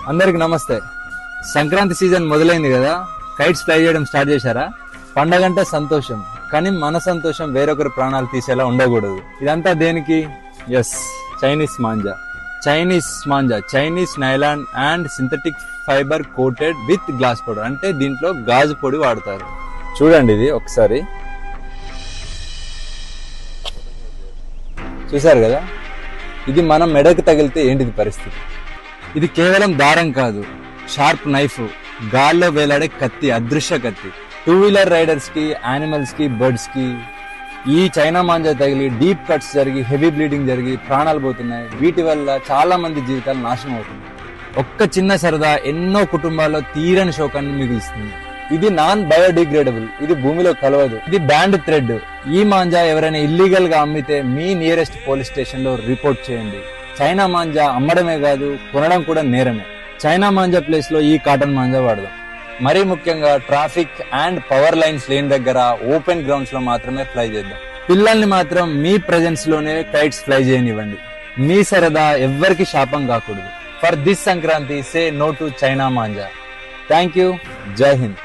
అందరికి నమస్తే. సంక్రాంతి సీజన్ మొదలైంది కదా, కైట్స్ ఫ్లై చేయడం స్టార్ట్ చేశారా? పండగంటే సంతోషం, కానీ మన సంతోషం వేరొకరి ప్రాణాలు తీసేలా ఉండకూడదు. ఇదంతా దేనికి? Yes, Chinese manja. Chinese nylon and synthetic fibre coated with glass powder. అంటే దీంట్లో గాజు పొడి వాడతారు. చూడండి, ఇది ఒకసారి చూసారు కదా, ఇది మనం మెడకు తగిలితే ఏంటిది పరిస్థితి? ఇది కేవలం దారం కాదు, షార్ప్ నైఫ్, గాల్లో వేలాడే కత్తి, అదృశ్య కత్తి. 2-వీలర్ రైడర్స్ కి, యానిమల్స్ కి, బర్డ్స్ కి ఈ చైనా మాంజా తగిలి డీప్ కట్స్ జరిగి హెవీ బ్లీడింగ్ జరిగి ప్రాణాలు పోతున్నాయి. వీటి వల్ల చాలా మంది జీవితాలు నాశనం అవుతున్నాయి. ఒక్క చిన్న సరదా ఎన్నో కుటుంబాల్లో తీరని శోకాన్ని మిగులుస్తుంది. ఇది నాన్ బయోడిగ్రేడబుల్, ఇది భూమిలో కలవదు, ఇది బ్యాండ్ థ్రెడ్. ఈ మాంజా ఎవరైనా ఇల్లీగల్ గా అమ్మితే మీ నియరెస్ట్ పోలీస్ స్టేషన్ లో రిపోర్ట్ చేయండి. చైనా మాంజా అమ్మడమే కాదు, కొనడం కూడా నేరమే. చైనా మాంజా ప్లేస్ లో ఈ కాటన్ మాంజా వాడదాం. మరీ ముఖ్యంగా ట్రాఫిక్ అండ్ పవర్ లైన్స్ లేని దగ్గర, ఓపెన్ గ్రౌండ్స్ లో మాత్రమే ఫ్లై చేద్దాం. పిల్లల్ని మాత్రం మీ ప్రెజెన్స్ లోనే కైట్స్ ఫ్లై చేయనివ్వండి. మీ సరదా ఎవ్వరికి శాపం కాకూడదు. For this Sankranti, say no to China manja. Thank you. Jai Hind.